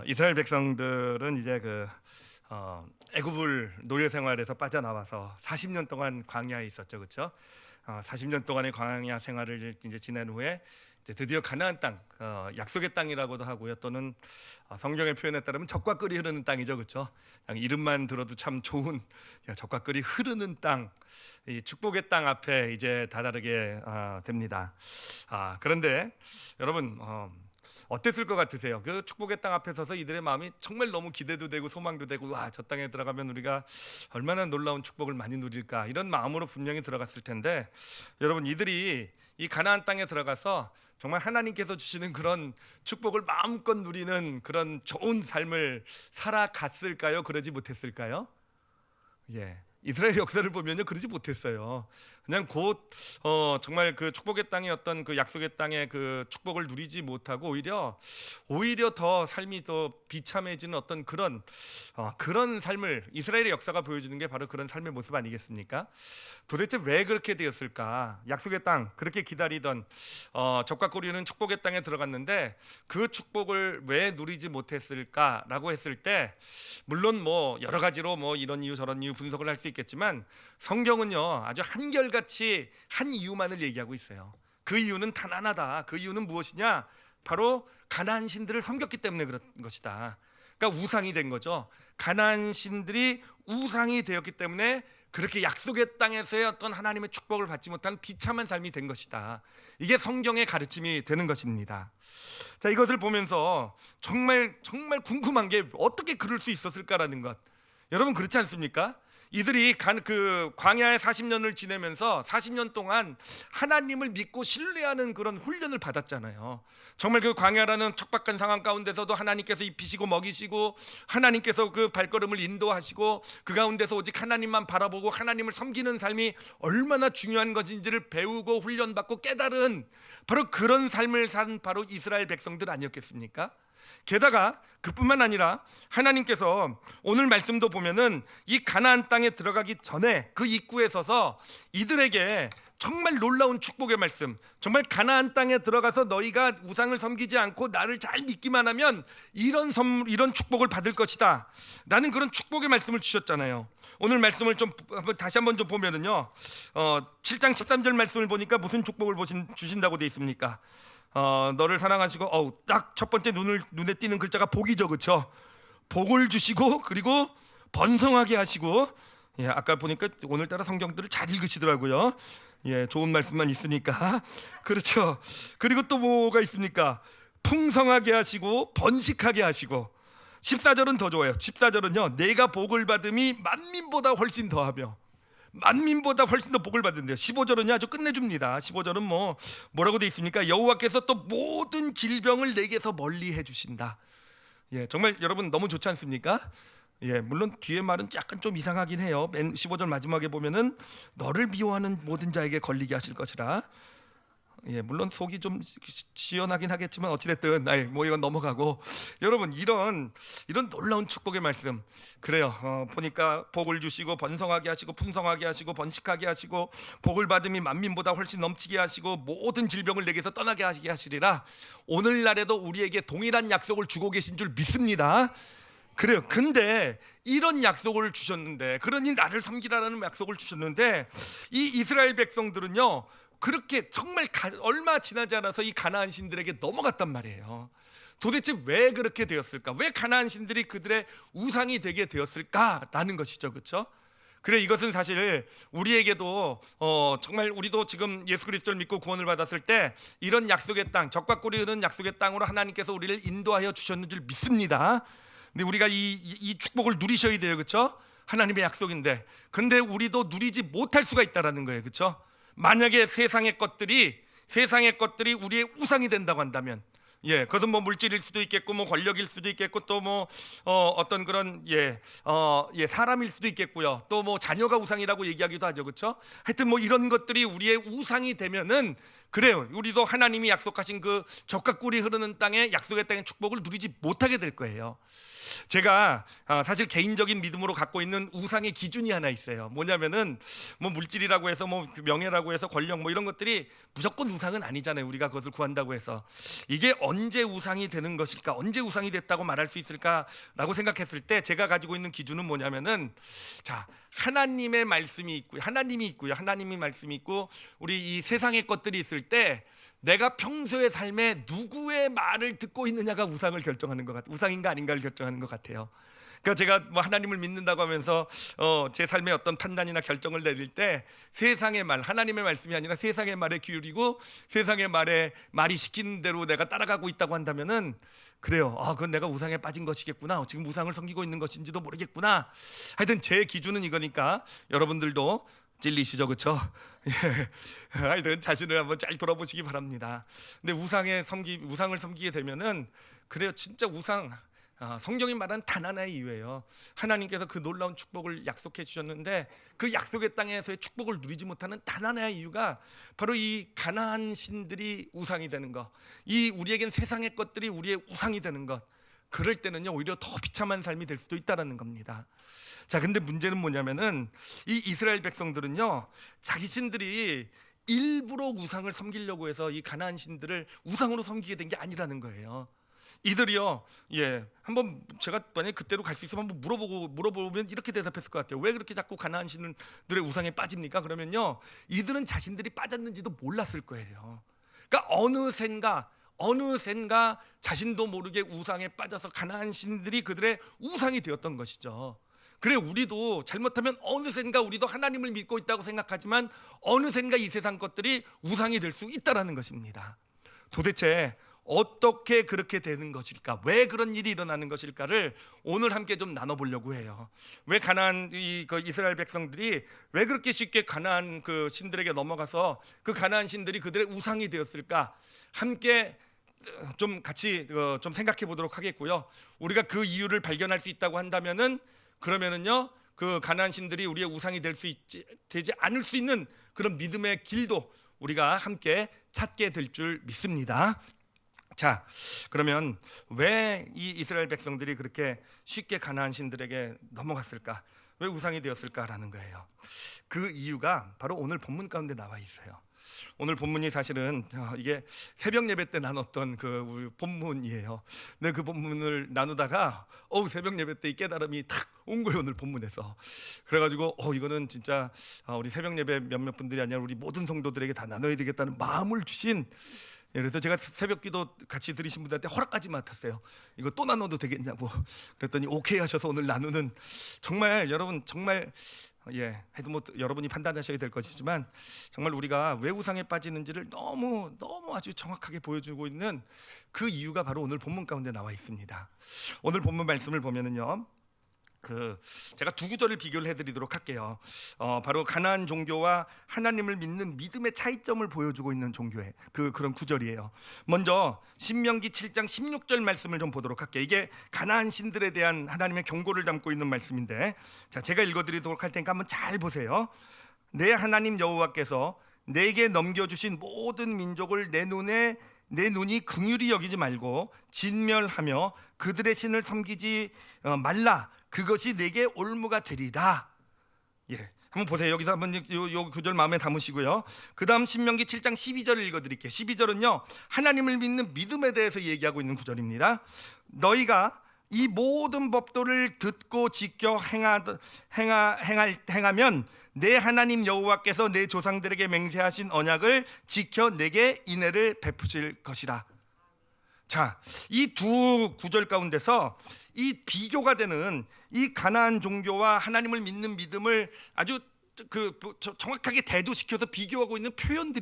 이스라엘 백성들은 이제 애굽을 노예 생활에서 빠져나와서 40년 동안 광야에 있었죠, 그렇죠? 40년 동안의 광야 생활을 이제 지낸 후에 이제 드디어 가나안 땅, 약속의 땅이라고도 하고요, 또는 성경의 표현에 따르면 젖과 꿀이 흐르는 땅이죠, 그렇죠? 그냥 이름만 들어도 참 좋은 젖과 꿀이 흐르는 땅, 이 축복의 땅 앞에 이제 다다르게 됩니다. 그런데 여러분, 어땠을 것 같으세요? 그 축복의 땅 앞에 서서 이들의 마음이 정말 너무 기대도 되고 소망도 되고, 와, 저 땅에 들어가면 우리가 얼마나 놀라운 축복을 많이 누릴까, 이런 마음으로 분명히 들어갔을 텐데, 여러분, 이들이 이 가나안 땅에 들어가서 정말 하나님께서 주시는 그런 축복을 마음껏 누리는 그런 좋은 삶을 살아갔을까요? 그러지 못했을까요? 예, 이스라엘 역사를 보면요, 그러지 못했어요. 그냥 곧 정말 그 축복의 땅의 어떤 그 약속의 땅의 그 축복을 누리지 못하고 오히려 더 삶이 더 비참해지는 어떤 그런 삶을, 이스라엘의 역사가 보여주는 게 바로 그런 삶의 모습 아니겠습니까? 도대체 왜 그렇게 되었을까? 약속의 땅, 그렇게 기다리던 젖과 꿀이 흐르는 축복의 땅에 들어갔는데 그 축복을 왜 누리지 못했을까라고 했을 때, 물론 뭐 여러 가지로 뭐 이런 이유 저런 이유 분석을 할 수 있겠지만, 성경은요 아주 한결같이 한 이유만을 얘기하고 있어요. 그 이유는 단 하나다. 그 이유는 무엇이냐? 바로 가나안 신들을 섬겼기 때문에 그런 것이다. 그러니까 우상이 된 거죠. 가나안 신들이 우상이 되었기 때문에 그렇게 약속의 땅에서의 어떤 하나님의 축복을 받지 못한 비참한 삶이 된 것이다. 이게 성경의 가르침이 되는 것입니다. 자, 이것을 보면서 정말 궁금한 게, 어떻게 그럴 수 있었을까라는 것. 여러분, 그렇지 않습니까? 이들이 그 광야에 40년을 지내면서 40년 동안 하나님을 믿고 신뢰하는 그런 훈련을 받았잖아요. 정말 그 광야라는 척박한 상황 가운데서도 하나님께서 입히시고 먹이시고, 하나님께서 그 발걸음을 인도하시고, 그 가운데서 오직 하나님만 바라보고 하나님을 섬기는 삶이 얼마나 중요한 것인지를 배우고 훈련받고 깨달은 바로 그런 삶을 산 바로 이스라엘 백성들 아니었겠습니까? 게다가 그뿐만 아니라 하나님께서 오늘 말씀도 보면은 이 가나안 땅에 들어가기 전에 그 입구에 서서 이들에게 정말 놀라운 축복의 말씀, 정말 가나안 땅에 들어가서 너희가 우상을 섬기지 않고 나를 잘 믿기만 하면 이런 축복을 받을 것이다 라는 그런 축복의 말씀을 주셨잖아요. 오늘 말씀을 좀 다시 한번 좀 보면은요, 7장 13절 말씀을 보니까 무슨 축복을 주신다고 되어 있습니까? 너를 사랑하시고, 딱 첫 번째 눈에 띄는 글자가 복이죠, 그렇죠? 복을 주시고, 그리고 번성하게 하시고, 예, 아까 보니까 오늘따라 성경들을 잘 읽으시더라고요. 예, 좋은 말씀만 있으니까. 그렇죠. 그리고 또 뭐가 있습니까? 풍성하게 하시고 번식하게 하시고. 14절은 더 좋아요. 14절은요, 내가 복을 받음이 만민보다 훨씬 더하며, 만민보다 훨씬 더 복을 받는데요. 15절은요 아주 끝내줍니다. 15절은 뭐라고 되어 있습니까? 여호와께서 또 모든 질병을 내게서 멀리 해주신다. 예, 정말 여러분 너무 좋지 않습니까? 예, 물론 뒤에 말은 약간 좀 이상하긴 해요. 맨 15절 마지막에 보면은 너를 미워하는 모든 자에게 걸리게 하실 것이라. 예, 물론 속이 좀 시원하긴 하겠지만 어찌됐든 이건 넘어가고, 여러분 이런 놀라운 축복의 말씀, 그래요. 보니까 복을 주시고 번성하게 하시고 풍성하게 하시고 번식하게 하시고 복을 받음이 만민보다 훨씬 넘치게 하시고 모든 질병을 내게서 떠나게 하시게 하시리라. 오늘날에도 우리에게 동일한 약속을 주고 계신 줄 믿습니다. 그래요. 근데 이런 약속을 주셨는데, 그러니 나를 섬기라는 약속을 주셨는데, 이 이스라엘 백성들은요 그렇게 정말 얼마 지나지 않아서 이 가나안 신들에게 넘어갔단 말이에요. 도대체 왜 그렇게 되었을까? 왜 가나안 신들이 그들의 우상이 되게 되었을까라는 것이죠, 그렇죠? 그래, 이것은 사실 우리에게도 정말 우리도 지금 예수 그리스도를 믿고 구원을 받았을 때 이런 약속의 땅, 젖과 꿀이 흐르는 약속의 땅으로 하나님께서 우리를 인도하여 주셨는 줄 믿습니다. 근데 우리가 이 축복을 누리셔야 돼요, 그렇죠? 하나님의 약속인데, 근데 우리도 누리지 못할 수가 있다라는 거예요, 그렇죠? 만약에 세상의 것들이 우리의 우상이 된다고 한다면, 예, 그것은 물질일 수도 있겠고, 권력일 수도 있겠고, 또 어떤 그런 사람일 수도 있겠고요. 또 자녀가 우상이라고 얘기하기도 하죠, 그렇죠? 하여튼 이런 것들이 우리의 우상이 되면은 그래요. 우리도 하나님이 약속하신 그 젖과 꿀이 흐르는 땅에, 약속의 땅의 축복을 누리지 못하게 될 거예요. 제가 사실 개인적인 믿음으로 갖고 있는 우상의 기준이 하나 있어요. 뭐냐면은 뭐 물질이라고 해서 뭐 명예라고 해서 권력 뭐 이런 것들이 무조건 우상은 아니잖아요. 우리가 그것을 구한다고 해서 이게 언제 우상이 되는 것일까, 언제 우상이 됐다고 말할 수 있을까라고 생각했을 때 제가 가지고 있는 기준은 뭐냐면은, 자, 하나님의 말씀이 있고요, 하나님이 말씀이 있고 우리 이 세상의 것들이 있을 때 내가 평소의 삶에 누구의 말을 듣고 있느냐가 우상을 결정하는 것 같아요. 우상인가 아닌가를 결정하는 것 같아요. 그러니까 제가 뭐 하나님을 믿는다고 하면서 제 삶의 어떤 판단이나 결정을 내릴 때 세상의 말, 하나님의 말씀이 아니라 세상의 말에 기울이고 세상의 말이 시키는 대로 내가 따라가고 있다고 한다면은, 그래요, 그건 내가 우상에 빠진 것이겠구나, 지금 우상을 섬기고 있는 것인지도 모르겠구나. 하여튼 제 기준은 이거니까 여러분들도 찔리시죠, 그렇죠? 하여튼 자신을 한번 잘 돌아보시기 바랍니다. 근데 우상을 섬기게 되면은, 그래요, 진짜 성경이 말하는 단 하나의 이유예요. 하나님께서 그 놀라운 축복을 약속해 주셨는데 그 약속의 땅에서의 축복을 누리지 못하는 단 하나의 이유가 바로 이 가나안 신들이 우상이 되는 것, 이 우리에겐 세상의 것들이 우리의 우상이 되는 것. 그럴 때는요, 오히려 더 비참한 삶이 될 수도 있다라는 겁니다. 자, 근데 문제는 뭐냐면은 이 이스라엘 백성들은요, 자기 신들이 일부러 우상을 섬기려고 해서 이 가나안 신들을 우상으로 섬기게 된 게 아니라는 거예요. 이들이요, 한번 제가 만약에 그때로 갈 수 있으면 한번 물어보면 이렇게 대답했을 것 같아요. 왜 그렇게 자꾸 가나안 신들의 우상에 빠집니까? 그러면요, 이들은 자신들이 빠졌는지도 몰랐을 거예요. 그러니까 어느샌가 자신도 모르게 우상에 빠져서 가나안 신들이 그들의 우상이 되었던 것이죠. 그래, 우리도 잘못하면 어느샌가 우리도 하나님을 믿고 있다고 생각하지만 어느샌가 이 세상 것들이 우상이 될 수 있다라는 것입니다. 도대체 어떻게 그렇게 되는 것일까? 왜 그런 일이 일어나는 것일까를 오늘 함께 좀 나눠보려고 해요. 왜 이스라엘 백성들이 왜 그렇게 쉽게 가나안 그 신들에게 넘어가서 그 가나안 신들이 그들의 우상이 되었을까? 함께 좀 같이 좀 생각해 보도록 하겠고요. 우리가 그 이유를 발견할 수 있다고 한다면은, 그러면은요, 그 가나안 신들이 우리의 우상이 되지 않을 수 있는 그런 믿음의 길도 우리가 함께 찾게 될 줄 믿습니다. 자, 그러면 왜 이 이스라엘 백성들이 그렇게 쉽게 가나안 신들에게 넘어갔을까? 왜 우상이 되었을까라는 거예요. 그 이유가 바로 오늘 본문 가운데 나와 있어요. 오늘 본문이 사실은 이게 새벽 예배 때 나눴던 우리 본문이에요. 근데 그 본문을 나누다가 새벽 예배 때 이 깨달음이 탁 온 거예요, 오늘 본문에서. 그래가지고 이거는 진짜 우리 새벽 예배 몇몇 분들이 아니라 우리 모든 성도들에게 다 나눠야 되겠다는 마음을 주신, 그래서 제가 새벽기도 같이 들으신 분들한테 허락까지 맡았어요. 이거 또 나눠도 되겠냐고. 그랬더니 오케이 하셔서 오늘 나누는, 정말 여러분, 정말 해도 뭐 여러분이 판단하셔야 될 것이지만 정말 우리가 왜 우상에 빠지는지를 너무 아주 정확하게 보여주고 있는 그 이유가 바로 오늘 본문 가운데 나와 있습니다. 오늘 본문 말씀을 보면은요, 제가 두 구절을 비교를 해드리도록 할게요. 바로 가나안 종교와 하나님을 믿는 믿음의 차이점을 보여주고 있는 종교의 그런 구절이에요. 먼저 신명기 7장 16절 말씀을 좀 보도록 할게요. 이게 가나안 신들에 대한 하나님의 경고를 담고 있는 말씀인데, 자, 제가 읽어드리도록 할 테니까 한번 잘 보세요. 내 하나님 여호와께서 내게 넘겨주신 모든 민족을 내 눈이 긍휼히 여기지 말고 진멸하며 그들의 신을 섬기지 말라. 그것이 내게 올무가 되리라. 한번 보세요. 여기서 한번 요 구절 마음에 담으시고요. 그 다음 신명기 7장 12절을 읽어드릴게요. 12절은요, 하나님을 믿는 믿음에 대해서 얘기하고 있는 구절입니다. 너희가 이 모든 법도를 듣고 지켜 행하면 내 하나님 여호와께서 내 조상들에게 맹세하신 언약을 지켜 내게 인애를 베푸실 것이라. 자, 이 두 구절 가운데서 이 비교가 되는 이 가나안 종교와 하나님을 믿는 믿음을 아주 정확하게 대조시켜서 비교하고 있는 표현이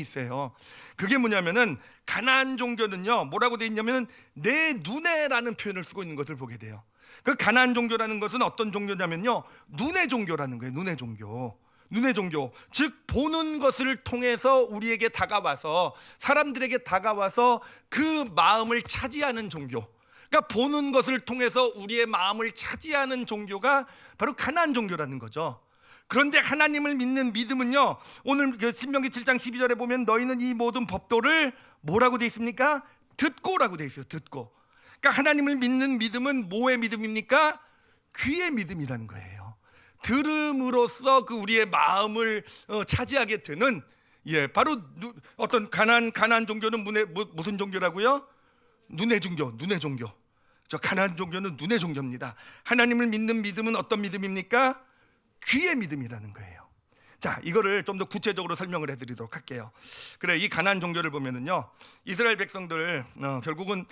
있어요. 그게 뭐냐면은, 가나안 종교는요, 뭐라고 되어 있냐면은 내 눈에라는 표현을 쓰고 있는 것을 보게 돼요. 그 가나안 종교라는 것은 어떤 종교냐면요, 눈의 종교라는 거예요. 눈의 종교, 즉 보는 것을 통해서 우리에게 다가와서, 사람들에게 다가와서 그 마음을 차지하는 종교. 그러니까 보는 것을 통해서 우리의 마음을 차지하는 종교가 바로 가나안 종교라는 거죠. 그런데 하나님을 믿는 믿음은요, 오늘 그 신명기 7장 12절에 보면 너희는 이 모든 법도를 뭐라고 돼 있습니까? 듣고라고 돼 있어요. 듣고. 그러니까 하나님을 믿는 믿음은 뭐의 믿음입니까? 귀의 믿음이라는 거예요. 들음으로써 그 우리의 마음을 차지하게 되는, 바로 어떤 가나안 종교는 무슨 종교라고요? 눈의 종교. 저 가나안 종교는 눈의 종교입니다. 하나님을 믿는 믿음은 어떤 믿음입니까? 귀의 믿음이라는 거예요. 자, 이거를 좀 더 구체적으로 설명을 해드리도록 할게요. 그래, 이 가나안 종교를 보면은요, 이스라엘 백성들 결국은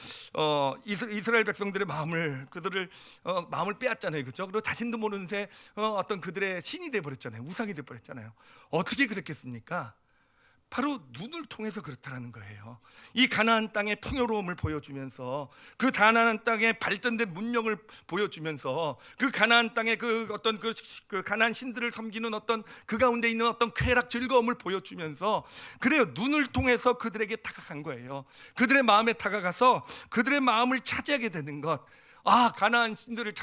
이스라엘 백성들의 그들을 마음을 빼앗잖아요, 그렇죠? 그리고 자신도 모르는 새 어떤 그들의 신이 돼 버렸잖아요, 우상이 돼 버렸잖아요. 어떻게 그랬겠습니까? 바로 눈을 통해서 그렇다라는 거예요. 이 가나안 땅의 풍요로움을 보여주면서, 그 가나안 땅의 발전된 문명을 보여주면서, 그 가나안 땅의 그 어떤 그 가나안 신들을 섬기는 어떤 그 가운데 있는 어떤 쾌락 즐거움을 보여주면서, 그래요, 눈을 통해서 그들에게 다가간 거예요. 그들의 마음에 다가가서 그들의 마음을 차지하게 되는 것. 가나안 신들을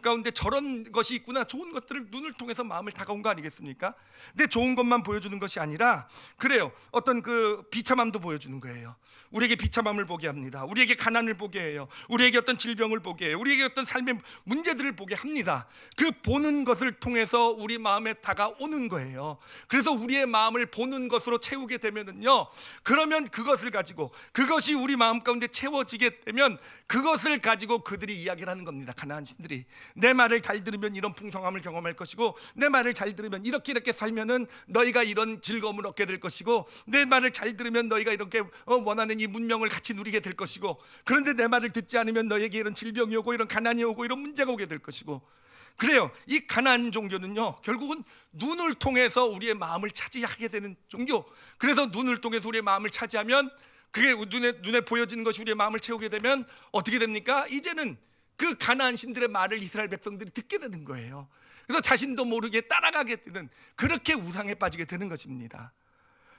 가운데 저런 것이 있구나, 좋은 것들을 눈을 통해서 마음을 다가온 거 아니겠습니까? 근데 좋은 것만 보여주는 것이 아니라, 그래요, 어떤 그 비참함도 보여주는 거예요. 우리에게 비참함을 보게 합니다. 우리에게 가난을 보게 해요. 우리에게 어떤 질병을 보게 해요. 우리에게 어떤 삶의 문제들을 보게 합니다. 그 보는 것을 통해서 우리 마음에 다가오는 거예요. 그래서 우리의 마음을 보는 것으로 채우게 되면은요, 그러면 그것을 가지고, 그것이 우리 마음 가운데 채워지게 되면 그것을 가지고 그들이 이야기를 하는 겁니다. 가나안 신들이 내 말을 잘 들으면 이런 풍성함을 경험할 것이고, 내 말을 잘 들으면 이렇게 살면은 너희가 이런 즐거움을 얻게 될 것이고, 내 말을 잘 들으면 너희가 이렇게 원하는 이 문명을 같이 누리게 될 것이고, 그런데 내 말을 듣지 않으면 너에게 이런 질병이 오고 이런 가난이 오고 이런 문제가 오게 될 것이고. 그래요, 이 가나안 종교는요, 결국은 눈을 통해서 우리의 마음을 차지하게 되는 종교. 그래서 눈을 통해서 우리의 마음을 차지하면, 그게 눈에 보여지는 것이 우리의 마음을 채우게 되면 어떻게 됩니까? 이제는 그 가나안 신들의 말을 이스라엘 백성들이 듣게 되는 거예요. 그래서 자신도 모르게 따라가게 되는, 그렇게 우상에 빠지게 되는 것입니다.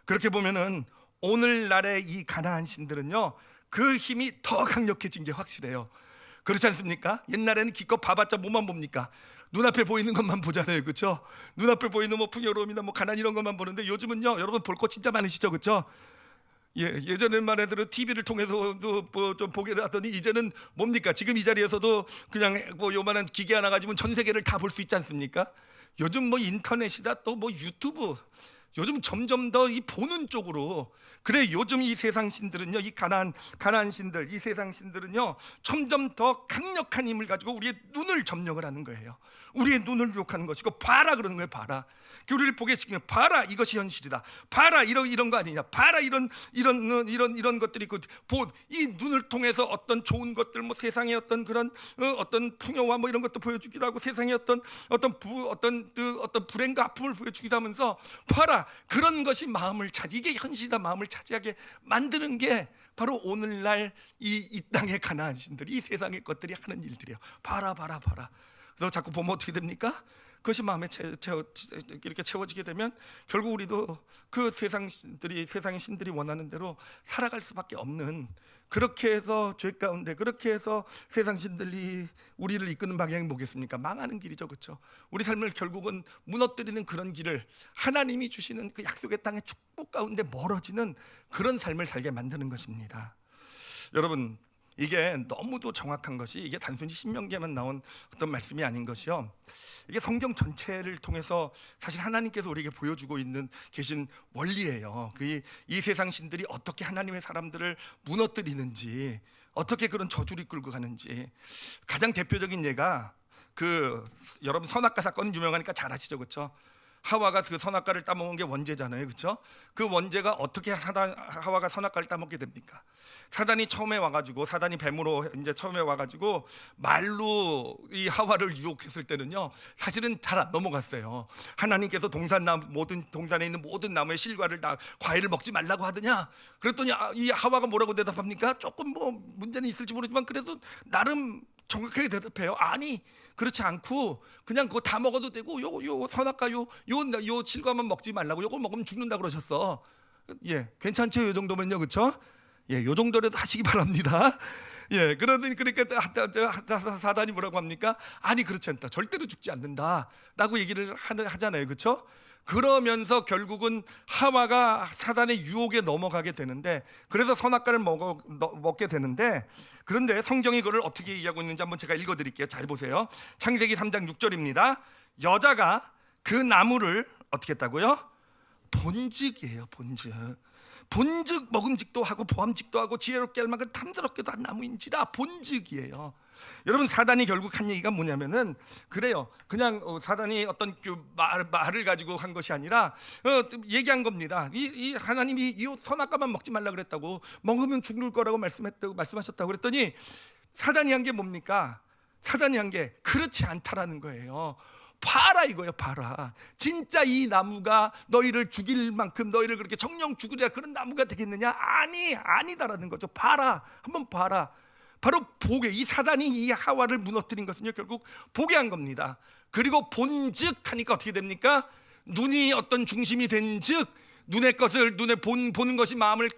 그렇게 보면은 오늘날의 이 가나안 신들은요, 그 힘이 더 강력해진 게 확실해요. 그렇지 않습니까? 옛날에는 기껏 봐봤자 뭐만 봅니까? 눈앞에 보이는 것만 보잖아요, 그렇죠? 눈앞에 보이는 뭐 풍요로움이나 뭐 가난 이런 것만 보는데, 요즘은요, 여러분 볼 거 진짜 많으시죠, 그렇죠? 예전에만 해도 TV를 통해서도 좀 보게 되더니, 이제는 뭡니까? 지금 이 자리에서도 그냥 뭐 요만한 기계 하나 가지고 전 세계를 다 볼 수 있지 않습니까? 요즘 뭐 인터넷이다, 또 뭐 유튜브, 요즘 점점 더 이 보는 쪽으로. 그래, 요즘 이 세상 신들은요, 이 가나안 신들, 이 세상 신들은요, 점점 더 강력한 힘을 가지고 우리의 눈을 점령을 하는 거예요. 우리의 눈을 유혹하는 것이고, 봐라 그러는 거예요. 봐라, 우리를 보게 시키면, 봐라, 이것이 현실이다. 봐라, 이런 거 아니냐. 봐라, 이런 것들이 있고, 이 눈을 통해서 어떤 좋은 것들, 뭐 세상의 어떤 그런 어떤 풍요와 뭐 이런 것도 보여주기도 하고, 세상의 어떤 불행과 아픔을 보여주기도 하면서, 봐라, 그런 것이 마음을 이게 현실이다, 마음을 차지하게 만드는 게 바로 오늘날 이 땅의 가나안 신들이, 이 세상의 것들이 하는 일들이에요. 봐라. 그래서 자꾸 보면 어떻게 됩니까? 그것이 마음에 이렇게 채워지게 되면 결국 우리도 그 세상의 신들이 원하는 대로 살아갈 수밖에 없는, 그렇게 해서 죄 가운데, 그렇게 해서 세상 신들이 우리를 이끄는 방향이 뭐겠습니까? 망하는 길이죠, 그렇죠? 우리 삶을 결국은 무너뜨리는 그런 길을, 하나님이 주시는 그 약속의 땅의 축복 가운데 멀어지는 그런 삶을 살게 만드는 것입니다. 여러분, 이게 너무도 정확한 것이, 이게 단순히 신명기에만 나온 어떤 말씀이 아닌 것이요, 이게 성경 전체를 통해서 사실 하나님께서 우리에게 보여주고 계신 원리예요. 이 세상 신들이 어떻게 하나님의 사람들을 무너뜨리는지, 어떻게 그런 저주를 끌고 가는지. 가장 대표적인 예가 여러분 선악과 사건은 유명하니까 잘 아시죠, 그렇죠? 하와가 그 선악과를 따먹은 게 원죄잖아요, 그렇죠? 그 원죄가 어떻게 하와가 선악과를 따먹게 됩니까? 사단이 뱀으로 이제 처음에 와가지고 말로 이 하와를 유혹했을 때는요, 사실은 잘 안 넘어갔어요. 하나님께서 모든 동산에 있는 모든 나무의 실과를 다 과일을 먹지 말라고 하더냐? 그랬더니 이 하와가 뭐라고 대답합니까? 조금 뭐 문제는 있을지 모르지만 그래도 나름 정확하게 대답해요. 아니, 그렇지 않고 그냥 그거 다 먹어도 되고, 요 선악과 요 실과만 먹지 말라고, 요거 먹으면 죽는다 그러셨어. 괜찮죠? 요 정도면요, 그렇죠? 요 정도라도 하시기 바랍니다. 예, 그러니까 사단이 뭐라고 합니까? 아니 그렇지 않다, 절대로 죽지 않는다라고 얘기를 하잖아요, 그렇죠? 그러면서 결국은 하와가 사단의 유혹에 넘어가게 되는데, 그래서 선악과를 먹게 되는데, 그런데 성경이 그걸 어떻게 이해하고 있는지 한번 제가 읽어드릴게요. 잘 보세요. 창세기 3장 6절입니다. 여자가 그 나무를 어떻게 했다고요? 본즉 먹음직도 하고 보암직도 하고 지혜롭게 할 만큼 탐스럽게도 한 나무인지라. 본즉이에요. 여러분, 사단이 결국 한 얘기가 뭐냐면은 그래요. 그냥 사단이 어떤 말을 가지고 한 것이 아니라 얘기한 겁니다. 이 하나님이 이 선악과만 먹지 말라 그랬다고, 먹으면 죽을 거라고 말씀하셨다고 그랬더니 사단이 한 게 뭡니까? 사단이 한 게 그렇지 않다라는 거예요. 봐라 이거예요. 봐라, 진짜 이 나무가 너희를 죽일 만큼, 너희를 그렇게 정령 죽으리라 그런 나무가 되겠느냐? 아니다라는 거죠. 봐라, 한번 봐라. 바로 보게, 이 사단이 이 하와를 무너뜨린 것은요, 결국 보게 한 겁니다. 그리고 본즉 하니까 어떻게 됩니까? 눈이 어떤 중심이 된즉, 눈의 것을 눈에 보는 것이 마음에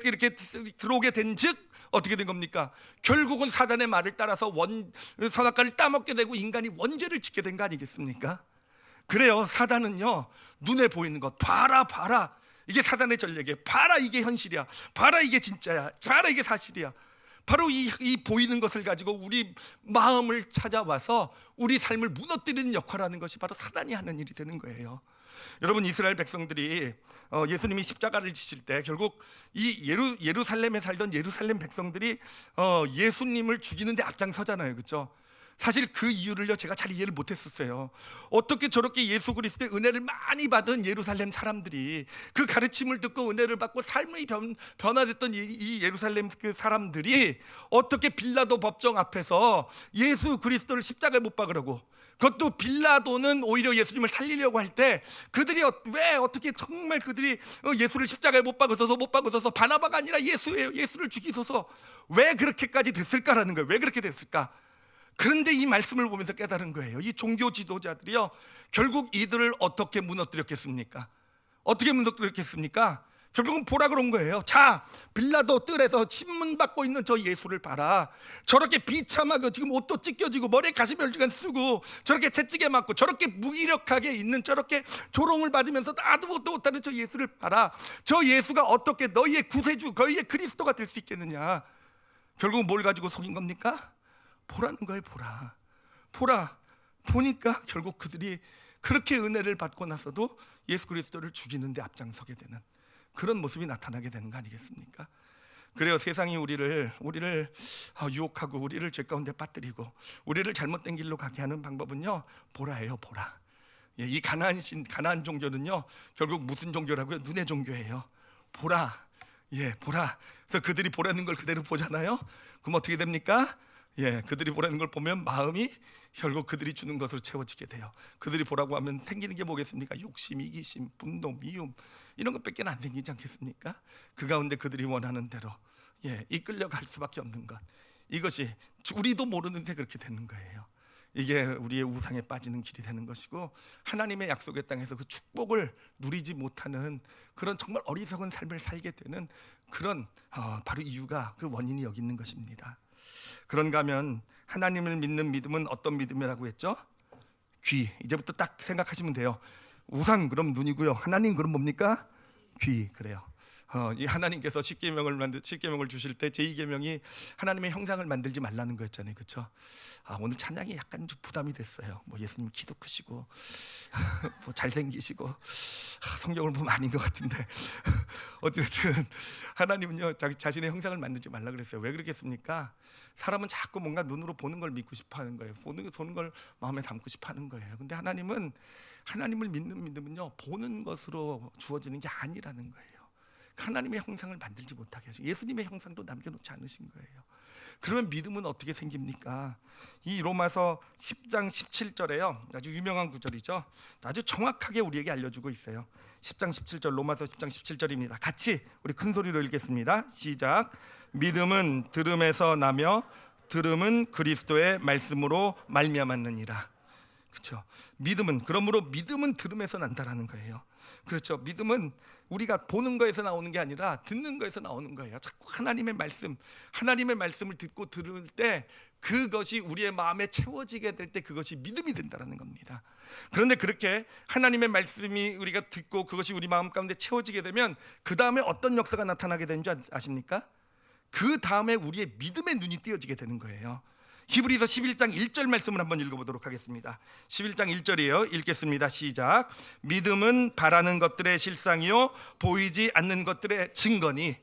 이렇게 들어오게 된즉 어떻게 된 겁니까? 결국은 사단의 말을 따라서 선악과를 따먹게 되고 인간이 원죄를 짓게 된 거 아니겠습니까? 그래요. 사단은요, 눈에 보이는 것, 봐라 이게 사단의 전략이에요. 봐라, 이게 현실이야. 봐라, 이게 진짜야. 봐라, 이게 사실이야. 바로 이 보이는 것을 가지고 우리 마음을 찾아와서 우리 삶을 무너뜨리는 역할을 하는 것이 바로 사단이 하는 일이 되는 거예요. 여러분, 이스라엘 백성들이 예수님이 십자가를 지실 때 결국 이 예루살렘에 살던 예루살렘 백성들이 예수님을 죽이는데 앞장서잖아요, 그렇죠? 사실 그 이유를요, 제가 잘 이해를 못했었어요. 어떻게 저렇게 예수 그리스도의 은혜를 많이 받은 예루살렘 사람들이, 그 가르침을 듣고 은혜를 받고 삶이 변화됐던 이 예루살렘 그 사람들이 어떻게 빌라도 법정 앞에서 예수 그리스도를 십자가에 못 박으라고, 그것도 빌라도는 오히려 예수님을 살리려고 할 때 그들이 왜 어떻게 정말 그들이 예수를 십자가에 못 박으셔서 바나바가 아니라 예수를 죽이소서, 왜 그렇게까지 됐을까라는 거예요. 왜 그렇게 됐을까? 그런데 이 말씀을 보면서 깨달은 거예요. 이 종교 지도자들이요, 결국 이들을 어떻게 무너뜨렸겠습니까? 결국은 보라 그런 거예요. 자, 빌라도 뜰에서 신문 받고 있는 저 예수를 봐라. 저렇게 비참하고 지금 옷도 찢겨지고 머리에 가시멸주간 쓰고 저렇게 채찍에 맞고 저렇게 무기력하게 있는, 저렇게 조롱을 받으면서 아무것도 못하는 저 예수를 봐라. 저 예수가 어떻게 너희의 구세주, 너희의 그리스도가 될 수 있겠느냐? 결국 뭘 가지고 속인 겁니까? 보라는 거예요. 보라. 보니까 결국 그들이 그렇게 은혜를 받고 나서도 예수 그리스도를 죽이는데 앞장서게 되는 그런 모습이 나타나게 되는 거 아니겠습니까? 그래요. 세상이 우리를 유혹하고 우리를 죄 가운데 빠뜨리고 우리를 잘못된 길로 가게 하는 방법은요, 보라예요. 보라. 예, 이 가나안 종교는요, 결국 무슨 종교라고요? 눈의 종교예요. 보라. 예, 보라. 그래서 그들이 보라는 걸 그대로 보잖아요. 그럼 어떻게 됩니까? 예, 그들이 보라는 걸 보면 마음이 결국 그들이 주는 것으로 채워지게 돼요. 그들이 보라고 하면 생기는 게 뭐겠습니까? 욕심, 이기심, 분노, 미움, 이런 것밖에 안 생기지 않겠습니까? 그 가운데 그들이 원하는 대로 이끌려갈 수밖에 없는 것, 이것이 우리도 모르는 새 그렇게 되는 거예요. 이게 우리의 우상에 빠지는 길이 되는 것이고, 하나님의 약속의 땅에서 그 축복을 누리지 못하는 그런 정말 어리석은 삶을 살게 되는 그런 바로 이유가, 그 원인이 여기 있는 것입니다. 그런가 하면 하나님을 믿는 믿음은 어떤 믿음이라고 했죠? 귀. 이제부터 딱 생각하시면 돼요. 우상 그럼 눈이고요, 하나님 그럼 뭡니까? 귀. 그래요. 이 하나님께서 십계명을 주실 때 제2계명이 하나님의 형상을 만들지 말라는 거였잖아요, 그렇죠? 오늘 찬양이 약간 좀 부담이 됐어요. 뭐 예수님 키도 크시고 뭐 잘생기시고 성경을 보면 아닌 것 같은데 어쨌든 하나님은요, 자신의 형상을 만들지 말라 그랬어요. 왜 그러겠습니까? 사람은 자꾸 뭔가 눈으로 보는 걸 믿고 싶어하는 거예요. 보는 걸 마음에 담고 싶어하는 거예요. 근데 하나님을 믿는 믿음은요, 보는 것으로 주어지는 게 아니라는 거예요. 하나님의 형상을 만들지 못하게 하시고 예수님의 형상도 남겨놓지 않으신 거예요. 그러면 믿음은 어떻게 생깁니까? 이 로마서 10장 17절에요, 아주 유명한 구절이죠. 아주 정확하게 우리에게 알려주고 있어요. 10장 17절, 로마서 10장 17절입니다. 같이 우리 큰 소리로 읽겠습니다. 시작. 믿음은 들음에서 나며 들음은 그리스도의 말씀으로 말미암았느니라. 그렇죠? 그러므로 믿음은 들음에서 난다라는 거예요. 그렇죠. 믿음은 우리가 보는 거에서 나오는 게 아니라 듣는 거에서 나오는 거예요. 자꾸 하나님의 말씀을 듣고 들을 때 그것이 우리의 마음에 채워지게 될 때 그것이 믿음이 된다는 겁니다. 그런데 그렇게 하나님의 말씀이 우리가 듣고 그것이 우리 마음 가운데 채워지게 되면 그 다음에 어떤 역사가 나타나게 되는 줄 아십니까? 그 다음에 우리의 믿음의 눈이 띄어지게 되는 거예요. 히브리서 11장 1절 말씀을 한번 읽어보도록 하겠습니다. 11장 1절이에요. 읽겠습니다. 시작. 믿음은 바라는 것들의 실상이요 보이지 않는 것들의 증거니.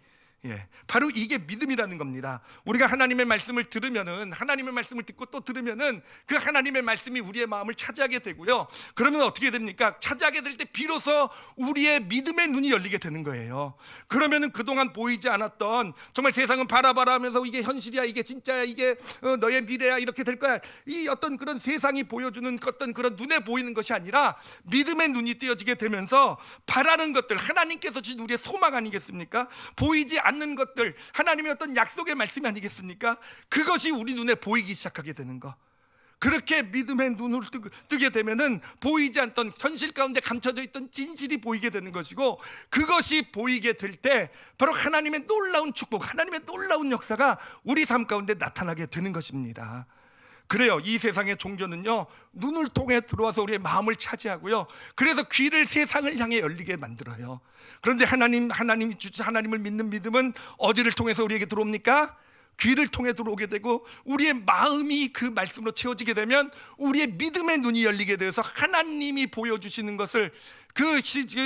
바로 이게 믿음이라는 겁니다. 우리가 하나님의 말씀을 들으면은, 하나님의 말씀을 듣고 또 들으면은 그 하나님의 말씀이 우리의 마음을 차지하게 되고요. 그러면 어떻게 됩니까? 차지하게 될 때 비로소 우리의 믿음의 눈이 열리게 되는 거예요. 그러면은 그동안 보이지 않았던, 정말 세상은 바라바라 하면서 이게 현실이야, 이게 진짜야, 이게 너의 미래야, 이렇게 될 거야, 이 어떤 그런 세상이 보여주는 어떤 그런 눈에 보이는 것이 아니라 믿음의 눈이 띄어지게 되면서 바라는 것들, 하나님께서 주신 우리의 소망 아니겠습니까? 보이지 않는 것들, 하나님의 어떤 약속의 말씀이 아니겠습니까? 그것이 우리 눈에 보이기 시작하게 되는 거. 그렇게 믿음의 눈을 뜨게 되면은 보이지 않던, 현실 가운데 감춰져 있던 진실이 보이게 되는 것이고, 그것이 보이게 될 때 바로 하나님의 놀라운 축복, 하나님의 놀라운 역사가 우리 삶 가운데 나타나게 되는 것입니다. 그래요. 이 세상의 종교는요, 눈을 통해 들어와서 우리의 마음을 차지하고요, 그래서 귀를 세상을 향해 열리게 만들어요. 그런데 하나님을 믿는 믿음은 어디를 통해서 우리에게 들어옵니까? 귀를 통해 들어오게 되고, 우리의 마음이 그 말씀으로 채워지게 되면 우리의 믿음의 눈이 열리게 되어서 하나님이 보여주시는 것을, 그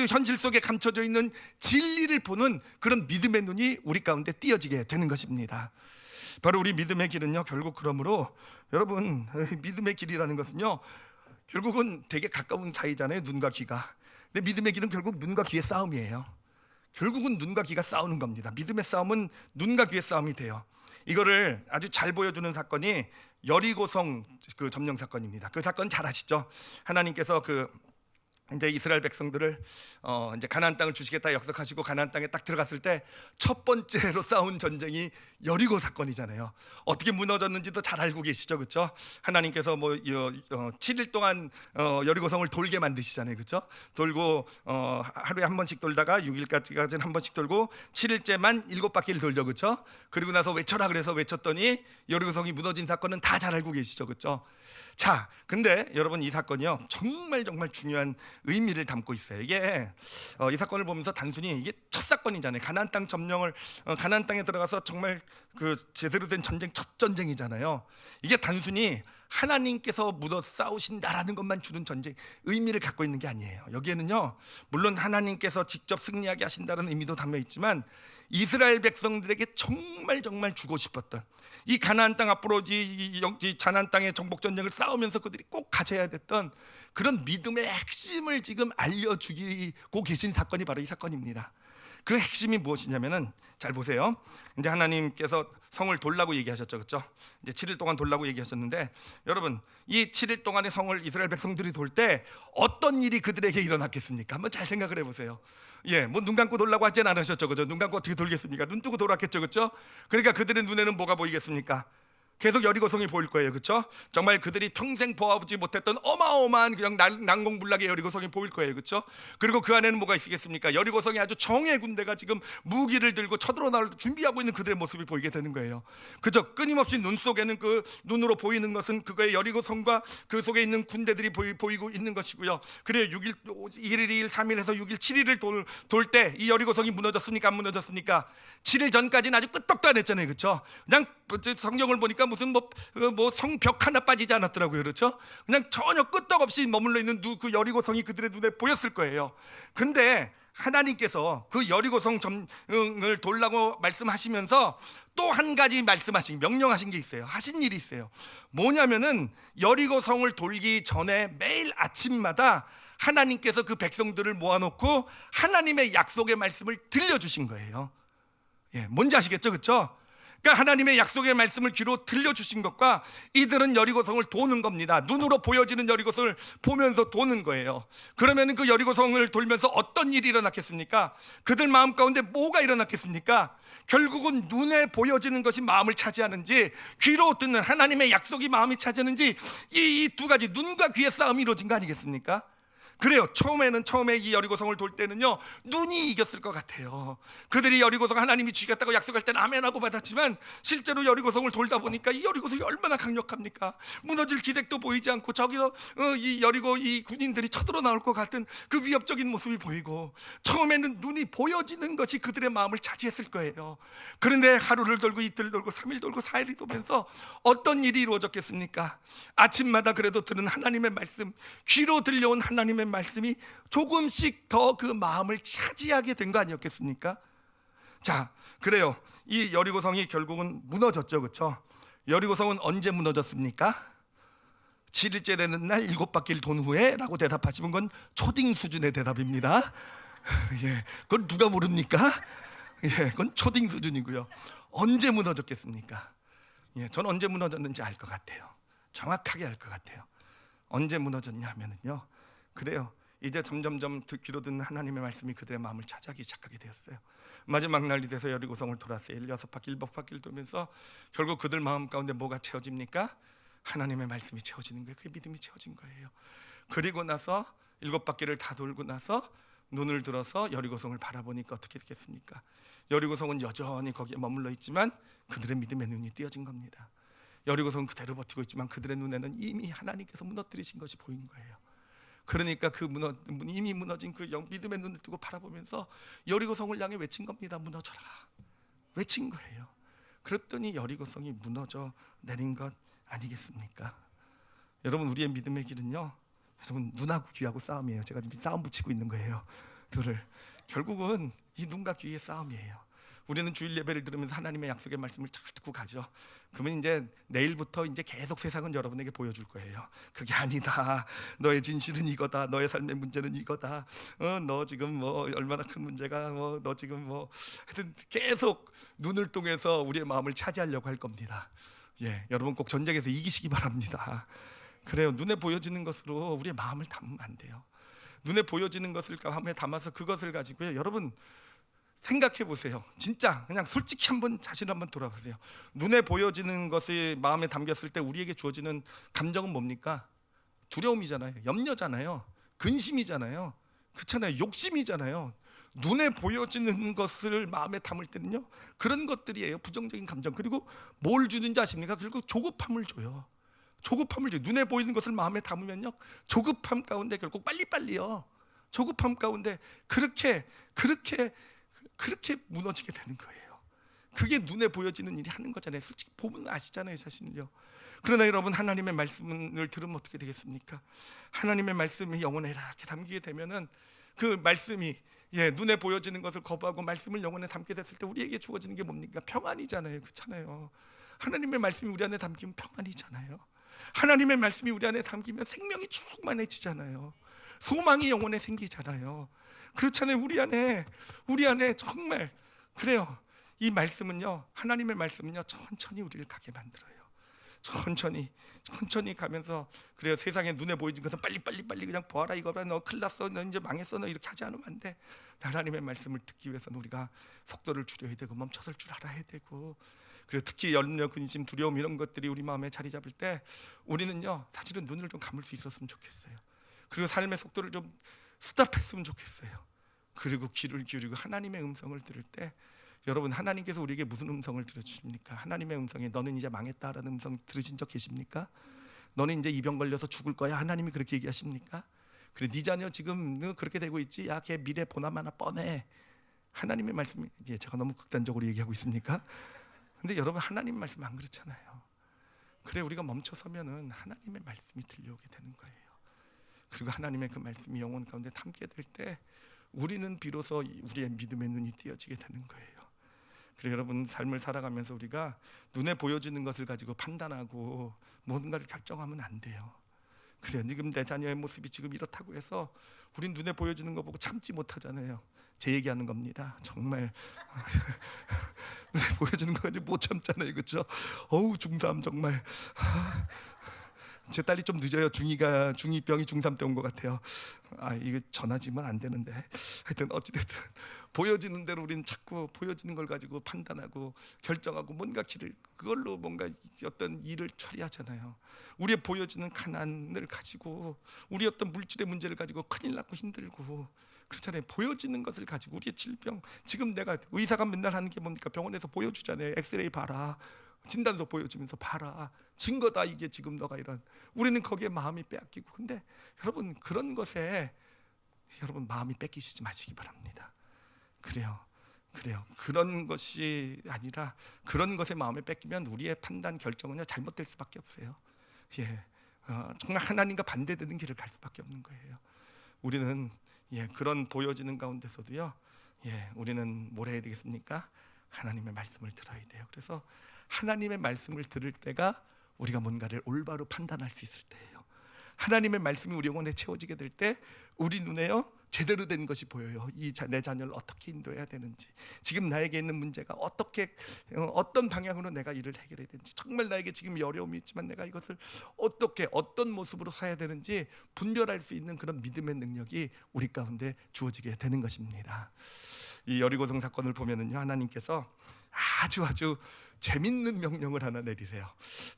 현실 속에 감춰져 있는 진리를 보는 그런 믿음의 눈이 우리 가운데 띄어지게 되는 것입니다. 바로 우리 믿음의 길은요, 결국 그러므로 여러분, 믿음의 길이라는 것은요, 결국은 되게 가까운 사이잖아요, 눈과 귀가. 근데 믿음의 길은 결국 눈과 귀의 싸움이에요. 결국은 눈과 귀가 싸우는 겁니다. 믿음의 싸움은 눈과 귀의 싸움이 돼요. 이거를 아주 잘 보여주는 사건이 여리고성 그 점령 사건입니다. 그 사건 잘 아시죠? 하나님께서 이제 이스라엘 백성들을 이제 가나안 땅을 주시겠다 약속하시고 가나안 땅에 딱 들어갔을 때 첫 번째로 싸운 전쟁이 여리고 사건이잖아요. 어떻게 무너졌는지도 잘 알고 계시죠, 그렇죠? 하나님께서 7일 동안 여리고성을 돌게 만드시잖아요, 그렇죠? 돌고 하루에 한 번씩 돌다가 6일까지는 한 번씩 돌고 7일째만 7바퀴를 돌려, 그렇죠? 그리고 나서 외쳐라 그래서 외쳤더니 여리고성이 무너진 사건은 다 잘 알고 계시죠, 그렇죠? 자, 근데 여러분, 이 사건이요, 정말 중요한 의미를 담고 있어요. 이게 이 사건을 보면서 단순히 이게 첫 사건이잖아요. 가나안 땅 점령을, 가나안 땅에 들어가서 정말 그 제대로 된 전쟁, 첫 전쟁이잖아요. 이게 단순히 하나님께서 묻어 싸우신다라는 것만 주는 전쟁 의미를 갖고 있는 게 아니에요. 여기에는요, 물론 하나님께서 직접 승리하게 하신다는 의미도 담겨 있지만, 이스라엘 백성들에게 정말 주고 싶었던 이 가나안 땅, 앞으로 이 가나안 땅의 정복 전쟁을 싸우면서 그들이 꼭 가져야 됐던 그런 믿음의 핵심을 지금 알려주고 계신 사건이 바로 이 사건입니다. 그 핵심이 무엇이냐면은, 잘 보세요. 이제 하나님께서 성을 돌라고 얘기하셨죠, 그렇죠? 이제 7일 동안 돌라고 얘기하셨는데, 여러분, 이 7일 동안의 성을 이스라엘 백성들이 돌 때 어떤 일이 그들에게 일어났겠습니까? 한번 잘 생각을 해보세요. 눈 감고 돌라고 하진 않으셨죠, 그죠? 눈 감고 어떻게 돌겠습니까? 눈 뜨고 돌았겠죠, 그죠? 그러니까 그들의 눈에는 뭐가 보이겠습니까? 계속 여리고성이 보일 거예요, 그렇죠? 정말 그들이 평생 보아보지 못했던 어마어마한 그냥 난공불락의 여리고성이 보일 거예요, 그렇죠? 그리고 그 안에는 뭐가 있겠습니까? 여리고성이 아주 정예 군대가 지금 무기를 들고 쳐들어 나올 준비하고 있는 그들의 모습이 보이게 되는 거예요. 그죠? 끊임없이 눈 속에는, 그 눈으로 보이는 것은 그거의 여리고성과 그 속에 있는 군대들이 보이고 있는 것이고요. 그래, 1일, 2일, 3일 해서 6일, 7일을 돌 때 이 여리고성이 무너졌습니까? 안 무너졌습니까? 7일 전까지는 아주 끄떡도 안 했잖아요, 그렇죠? 그냥 성경을 보니까 무슨 성벽 하나 빠지지 않았더라고요, 그렇죠? 그냥 전혀 끄떡없이 머물러 있는 그 여리고성이 그들의 눈에 보였을 거예요. 근데 하나님께서 그 여리고성 점을 돌라고 말씀하시면서 또 한 가지 명령하신 게 있어요. 하신 일이 있어요. 뭐냐면은, 여리고성을 돌기 전에 매일 아침마다 하나님께서 그 백성들을 모아놓고 하나님의 약속의 말씀을 들려주신 거예요. 뭔지 아시겠죠, 그렇죠? 그러니까 하나님의 약속의 말씀을 귀로 들려주신 것과 이들은 여리고성을 도는 겁니다. 눈으로 보여지는 여리고성을 보면서 도는 거예요. 그러면 그 여리고성을 돌면서 어떤 일이 일어났겠습니까? 그들 마음 가운데 뭐가 일어났겠습니까? 결국은 눈에 보여지는 것이 마음을 차지하는지, 귀로 듣는 하나님의 약속이 마음이 차지하는지, 이 두 가지, 눈과 귀의 싸움이 이루어진 거 아니겠습니까? 그래요. 처음에 이 여리고성을 돌 때는요, 눈이 이겼을 것 같아요. 그들이 여리고성 하나님이 주겠다고 약속할 때는 아멘하고 받았지만, 실제로 여리고성을 돌다 보니까 이 여리고성이 얼마나 강력합니까? 무너질 기색도 보이지 않고 저기서 이 여리고 이 군인들이 쳐들어 나올 것 같은 그 위협적인 모습이 보이고, 처음에는 눈이 보여지는 것이 그들의 마음을 차지했을 거예요. 그런데 하루를 돌고 이틀을 돌고 3일 돌고 4일이 돌면서 어떤 일이 이루어졌겠습니까? 아침마다 그래도 들은 하나님의 말씀, 귀로 들려온 하나님의 말씀이 조금씩 더 그 마음을 차지하게 된 거 아니었겠습니까? 자, 그래요. 이 여리고성이 결국은 무너졌죠, 그렇죠? 여리고성은 언제 무너졌습니까? 7일째 되는 날 7바퀴를 돈 후에 라고 대답하시면 건 초딩 수준의 대답입니다. 예, 그건 누가 모릅니까? 예, 그건 초딩 수준이고요. 언제 무너졌겠습니까? 예, 전 언제 무너졌는지 알 것 같아요. 정확하게 알 것 같아요. 언제 무너졌냐 하면은요, 그래요. 이제 점점점 귀로 듣는 하나님의 말씀이 그들의 마음을 차지하기 시작하게 되었어요. 마지막 날이 돼서 여리고성을 돌았어요. 16바퀴 7바퀴를 돌면서 결국 그들 마음 가운데 뭐가 채워집니까? 하나님의 말씀이 채워지는 거예요. 그 믿음이 채워진 거예요. 그리고 나서 7바퀴를 다 돌고 나서 눈을 들어서 여리고성을 바라보니까 어떻게 됐겠습니까? 여리고성은 여전히 거기에 머물러 있지만 그들의 믿음의 눈이 띄어진 겁니다. 여리고성은 그대로 버티고 있지만 그들의 눈에는 이미 하나님께서 무너뜨리신 것이 보인 거예요. 그러니까 그 이미 무너진 그 믿음의 눈을 뜨고 바라보면서 여리고성을 향해 외친 겁니다. 무너져라, 외친 거예요. 그랬더니 여리고성이 무너져 내린 것 아니겠습니까? 여러분, 우리의 믿음의 길은요, 여러분, 눈하고 귀하고 싸움이에요. 제가 지금 싸움 붙이고 있는 거예요. 결국은 이 눈과 귀의 싸움이에요. 우리는 주일 예배를 들으면서 하나님의 약속의 말씀을 잘 듣고 가죠. 그러면 이제 내일부터 이제 계속 세상은 여러분에게 보여줄 거예요. 그게 아니다. 너의 진실은 이거다. 너의 삶의 문제는 이거다. 너 지금 뭐 얼마나 큰 문제가 너 지금 하여튼 계속 눈을 통해서 우리의 마음을 차지하려고 할 겁니다. 예, 여러분 꼭 전쟁에서 이기시기 바랍니다. 그래요. 눈에 보여지는 것으로 우리의 마음을 담으면 안 돼요. 눈에 보여지는 것을 마음에 담아서 그것을 가지고요, 여러분 생각해 보세요. 진짜 그냥 솔직히 한번 자신 한번 돌아보세요. 눈에 보여지는 것이 마음에 담겼을 때 우리에게 주어지는 감정은 뭡니까? 두려움이잖아요. 염려잖아요. 근심이잖아요. 그렇잖아요. 욕심이잖아요. 눈에 보여지는 것을 마음에 담을 때는요, 그런 것들이에요. 부정적인 감정. 그리고 뭘 주는지 아십니까? 결국 조급함을 줘요. 조급함을 줘요. 눈에 보이는 것을 마음에 담으면요, 조급함 가운데 결국 빨리빨리요, 조급함 가운데 그렇게 무너지게 되는 거예요. 그게 눈에 보여지는 일이 하는 거잖아요. 솔직히 보면 아시잖아요, 자신을요. 그러나 여러분, 하나님의 말씀을 들으면 어떻게 되겠습니까? 하나님의 말씀이 영혼에 이렇게 담기게 되면은 그 말씀이 눈에 보여지는 것을 거부하고 말씀을 영혼에 담게 됐을 때 우리에게 주어지는 게 뭡니까? 평안이잖아요. 그렇잖아요. 하나님의 말씀이 우리 안에 담기면 평안이잖아요. 하나님의 말씀이 우리 안에 담기면 생명이 충만해지잖아요. 소망이 영혼에 생기잖아요. 그렇잖아요. 우리 안에 정말 그래요. 이 말씀은요, 하나님의 말씀은요, 천천히 우리를 가게 만들어요. 천천히 가면서, 그래요. 세상에 눈에 보이는 것은 빨리 그냥 보아라, 이거라, 너 큰일 났어, 너 이제 망했어, 너 이렇게 하지 않으면 안 돼. 하나님의 말씀을 듣기 위해서는 우리가 속도를 줄여야 되고 멈춰설 줄 알아야 되고, 그리고 특히 염려, 근심, 두려움 이런 것들이 우리 마음에 자리 잡을 때 우리는요, 사실은 눈을 좀 감을 수 있었으면 좋겠어요. 그리고 삶의 속도를 좀 스탑했으면 좋겠어요. 그리고 귀를 기울이고 하나님의 음성을 들을 때, 여러분, 하나님께서 우리에게 무슨 음성을 들어주십니까? 하나님의 음성에 너는 이제 망했다라는 음성 들으신 적 계십니까? 너는 이제 이 병 걸려서 죽을 거야. 하나님이 그렇게 얘기하십니까? 그래, 네 자녀 지금 그렇게 되고 있지? 야, 걔 미래 보나마나 뻔해. 하나님의 말씀이, 제가 너무 극단적으로 얘기하고 있습니까? 근데 여러분, 하나님 말씀 안 그렇잖아요. 그래, 우리가 멈춰서면은 하나님의 말씀이 들려오게 되는 거예요. 그리고 하나님의 그 말씀이 영혼 가운데 담게 될 때 우리는 비로소 우리의 믿음의 눈이 띄어지게 되는 거예요. 그래, 여러분, 삶을 살아가면서 우리가 눈에 보여지는 것을 가지고 판단하고 뭔가를 결정하면 안 돼요. 그래, 지금 내 자녀의 모습이 지금 이렇다고 해서 우린 눈에 보여지는 거 보고 참지 못하잖아요. 제 얘기하는 겁니다. 정말 눈에 보여지는 거 가지고 못 참잖아요, 그렇죠? 어우, 중3 정말 제 딸이 좀 늦어요. 중2병이 중3 때 온 것 같아요. 이거 전화지면 안 되는데 하여튼 어찌됐든 보여지는 대로 우리는 자꾸 보여지는 걸 가지고 판단하고 결정하고 뭔가 그걸로 뭔가 어떤 일을 처리하잖아요. 우리의 보여지는 가난을 가지고 우리 어떤 물질의 문제를 가지고 큰일 났고 힘들고 그렇잖아요. 보여지는 것을 가지고 우리의 질병, 지금 내가 의사가 맨날 하는 게 뭡니까? 병원에서 보여주잖아요. 엑스레이 봐라, 진단서 보여주면서 봐라, 증거다 이게 지금 너가 이런. 우리는 거기에 마음이 빼앗기고. 근데 여러분 그런 것에 여러분 마음이 뺏기시지 마시기 바랍니다. 그래요. 그런 것이 아니라 그런 것에 마음을 뺏기면 우리의 판단 결정은요 잘못될 수밖에 없어요. 정말 하나님과 반대되는 길을 갈 수밖에 없는 거예요. 우리는 그런 보여지는 가운데서도요, 우리는 뭘 해야 되겠습니까? 하나님의 말씀을 들어야 돼요. 그래서 하나님의 말씀을 들을 때가 우리가 뭔가를 올바로 판단할 수 있을 때예요. 하나님의 말씀이 우리 영혼에 채워지게 될 때 우리 눈에요 제대로 된 것이 보여요. 내 자녀를 어떻게 인도해야 되는지, 지금 나에게 있는 문제가 어떤 방향으로 내가 이를 해결해야 되는지, 정말 나에게 지금 어려움이 있지만 내가 이것을 어떤 모습으로 사야 되는지 분별할 수 있는 그런 믿음의 능력이 우리 가운데 주어지게 되는 것입니다. 이 여리고성 사건을 보면은요, 하나님께서 아주 재밌는 명령을 하나 내리세요.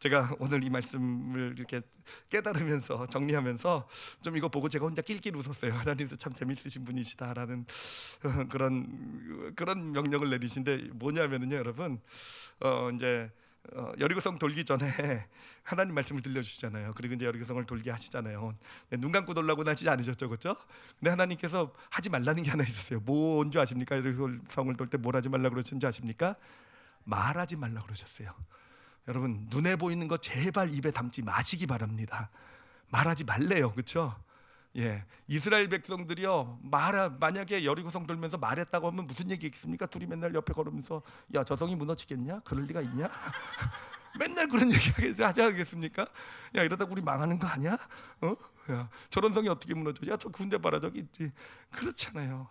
제가 오늘 이 말씀을 이렇게 깨달으면서 정리하면서 좀 이거 보고 제가 혼자 낄낄 웃었어요. 하나님도 참 재밌으신 분이시다라는 그런 명령을 내리신데, 뭐냐면은요, 여러분, 이제 여리고성 돌기 전에 하나님 말씀을 들려주시잖아요. 그리고 이제 여리고성을 돌게 하시잖아요. 눈 감고 돌라고는 하지 않으셨죠, 그렇죠? 근데 하나님께서 하지 말라는 게 하나 있었어요. 뭔 줄 아십니까? 여리고성을 돌 때 뭘 하지 말라 그러신 줄 아십니까? 말하지 말라 그러셨어요. 여러분 눈에 보이는 거 제발 입에 담지 마시기 바랍니다. 말하지 말래요, 그렇죠? 이스라엘 백성들이요 만약에 여리고성 돌면서 말했다고 하면 무슨 얘기 있겠습니까? 둘이 맨날 옆에 걸으면서 야, 저 성이 무너지겠냐? 그럴 리가 있냐? 맨날 그런 얘기 하지 않겠습니까? 야, 이러다 우리 망하는 거 아니야? 야, 저런 성이 어떻게 무너져? 야, 저 군대 봐라, 저기 있지. 그렇잖아요.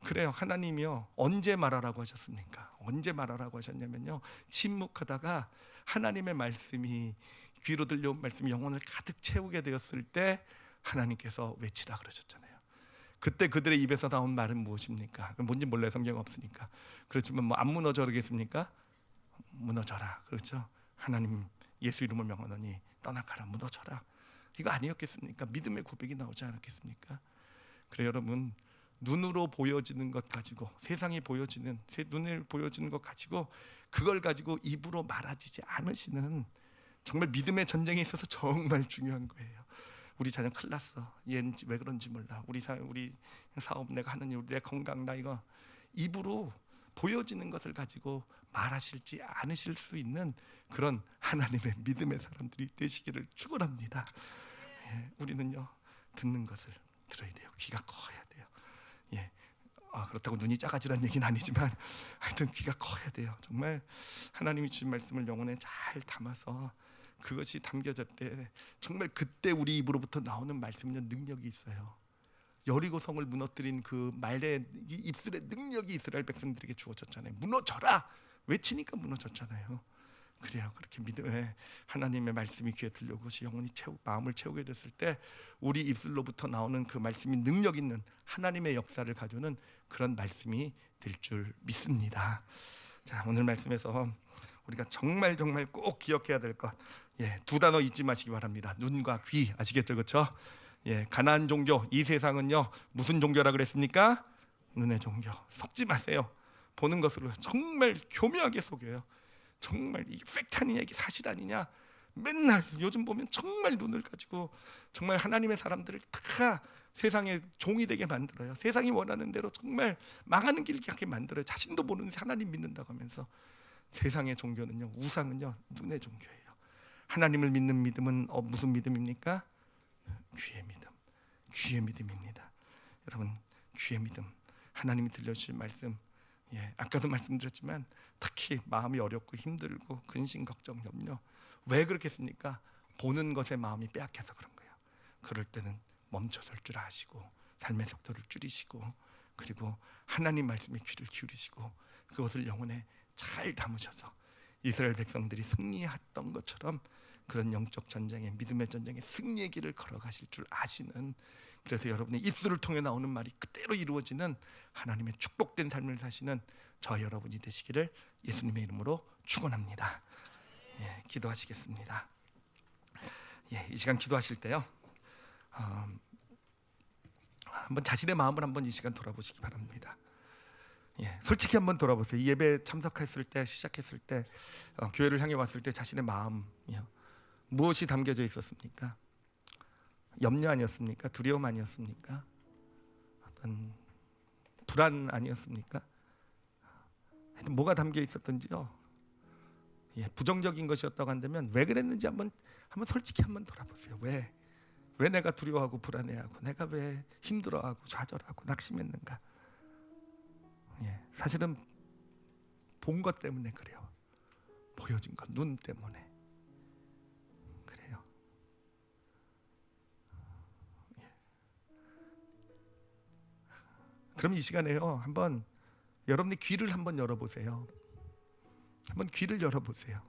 그래요. 하나님이요 언제 말하라고 하셨습니까? 언제 말하라고 하셨냐면요, 침묵하다가 하나님의 말씀이, 귀로 들려온 말씀이 영혼을 가득 채우게 되었을 때 하나님께서 외치라 그러셨잖아요. 그때 그들의 입에서 나온 말은 무엇입니까? 뭔지 몰라요, 성경 없으니까. 그렇지만 뭐 안 무너져겠습니까? 무너져라, 그렇죠? 하나님 예수 이름을 명하노니 떠나가라, 무너져라. 이거 아니었겠습니까? 믿음의 고백이 나오지 않았겠습니까? 그래, 여러분, 눈으로 보여지는 것 가지고, 세상이 보여지는, 눈에 보여지는 것 가지고 그걸 가지고 입으로 말하지 않으시는, 정말 믿음의 전쟁에 있어서 정말 중요한 거예요. 우리 자녀 큰일 났어, 얘는 왜 그런지 몰라, 우리 사업 내가 하는 일, 내 건강, 나 이거, 입으로 보여지는 것을 가지고 말하실지 않으실 수 있는 그런 하나님의 믿음의 사람들이 되시기를 축원합니다. 우리는요 듣는 것을 들어야 돼요. 귀가 커야 돼요. 그렇다고 눈이 작아지라는 얘기는 아니지만 하여튼 귀가 커야 돼요. 정말 하나님이 주신 말씀을 영혼에 잘 담아서 그것이 담겨질 때 정말 그때 우리 입으로부터 나오는 말씀은요 능력이 있어요. 여리고성을 무너뜨린 그 말의 입술의 능력이 이스라엘 백성들에게 주어졌잖아요. 무너져라 외치니까 무너졌잖아요. 그래요. 그렇게 믿음에 하나님의 말씀이 귀에 들려오고 그것이 영혼이 마음을 채우게 됐을 때 우리 입술로부터 나오는 그 말씀이 능력 있는 하나님의 역사를 가져오는 그런 말씀이 될 줄 믿습니다. 자, 오늘 말씀에서 우리가 정말 꼭 기억해야 될 것, 두 단어 잊지 마시기 바랍니다. 눈과 귀, 아시겠죠, 그렇죠? 가나안 종교, 이 세상은요 무슨 종교라 그랬습니까? 눈의 종교. 속지 마세요. 보는 것으로 정말 교묘하게 속여요. 정말 이게 팩트 아니냐, 이게 사실 아니냐, 맨날 요즘 보면 정말 눈을 가지고 정말 하나님의 사람들을 다 세상의 종이 되게 만들어요. 세상이 원하는 대로 정말 망하는 길 가게 만들어요. 자신도 모르는 하나님 믿는다고 하면서. 세상의 종교는요, 우상은요 눈의 종교예요. 하나님을 믿는 믿음은 무슨 믿음입니까? 귀의 믿음. 귀의 믿음입니다. 여러분, 귀의 믿음, 하나님이 들려주신 말씀, 아까도 말씀드렸지만 특히 마음이 어렵고 힘들고 근심 걱정 염려, 왜 그렇겠습니까? 보는 것에 마음이 빼앗겨서 그런 거예요. 그럴 때는 멈춰설 줄 아시고 삶의 속도를 줄이시고 그리고 하나님 말씀에 귀를 기울이시고 그것을 영혼에 잘 담으셔서 이스라엘 백성들이 승리했던 것처럼 그런 영적 전쟁에, 믿음의 전쟁에 승리의 길을 걸어가실 줄 아시는, 그래서 여러분의 입술을 통해 나오는 말이 그대로 이루어지는 하나님의 축복된 삶을 사시는 저 여러분이 되시기를 예수님의 이름으로 축원합니다. 예, 기도하시겠습니다. 예, 이 시간 기도하실 때요, 한번 자신의 마음을 한번 이 시간 돌아보시기 바랍니다. 예, 솔직히 한번 돌아보세요. 이 예배 참석했을 때, 시작했을 때, 교회를 향해 왔을 때 자신의 마음이요, 무엇이 담겨져 있었습니까? 염려 아니었습니까? 두려움 아니었습니까? 어떤 불안 아니었습니까? 뭐가 담겨 있었던지요, 예, 부정적인 것이었다고 한다면 왜 그랬는지 한번 솔직히 한번 돌아보세요. 왜 내가 두려워하고 불안해하고, 내가 왜 힘들어하고 좌절하고 낙심했는가? 예, 사실은 본 것 때문에 그래요. 보여진 것, 눈 때문에 그래요. 예. 그럼 이 시간에요, 한번 여러분의 귀를 한번 열어보세요. 한번 귀를 열어보세요.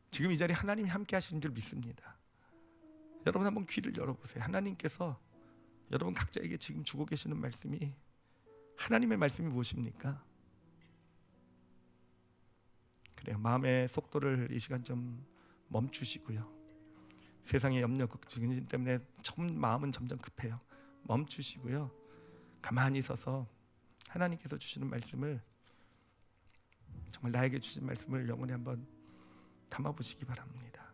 지금 이 자리에 하나님이 함께 하시는 줄 믿습니다. 여러분 한번 귀를 열어보세요. 하나님께서 여러분 각자에게 지금 주고 계시는 말씀이, 하나님의 말씀이 무엇입니까? 그래요. 마음의 속도를 이 시간 좀 멈추시고요. 세상의 염려, 걱정 때문에 마음은 점점 급해요. 멈추시고요. 가만히 서서 하나님께서 주시는 말씀을, 정말 나에게 주신 말씀을 영혼에 한번 담아보시기 바랍니다.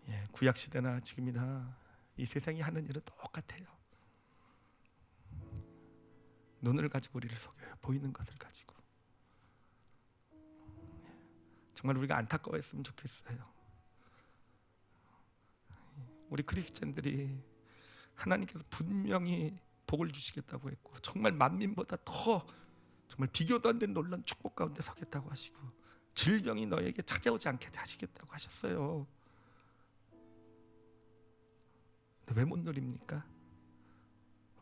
예, 구약 시대나 지금이나 이 세상이 하는 일은 똑같아요. 눈을 가지고 우리를 속여요. 보이는 것을 가지고. 정말 우리가 안타까워했으면 좋겠어요. 우리 크리스찬들이 하나님께서 분명히 복을 주시겠다고 했고, 정말 만민보다 더 정말 비교도 안 되는 놀라운 축복 가운데 서겠다고 하시고, 질병이 너에게 찾아오지 않게 하시겠다고 하셨어요. 근데 왜 못 누립니까?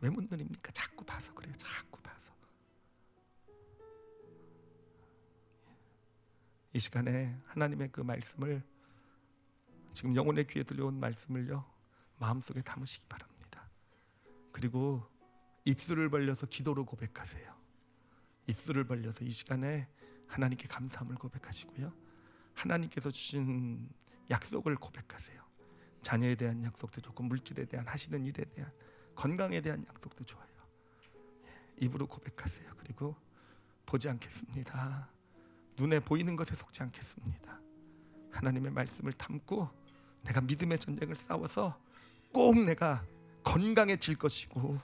왜 못 누립니까? 자꾸 봐서 그래요. 자꾸 봐서. 이 시간에 하나님의 그 말씀을, 지금 영혼의 귀에 들려온 말씀을요, 마음속에 담으시기 바랍니다. 그리고 입술을 벌려서 기도로 고백하세요. 입술을 벌려서 이 시간에 하나님께 감사함을 고백하시고요, 하나님께서 주신 약속을 고백하세요. 자녀에 대한 약속도 좋고, 물질에 대한, 하시는 일에 대한, 건강에 대한 약속도 좋아요. 입으로 고백하세요. 그리고 보지 않겠습니다. 눈에 보이는 것에 속지 않겠습니다. 하나님의 말씀을 담고 내가 믿음의 전쟁을 싸워서 꼭 내가 건강해질 것이고,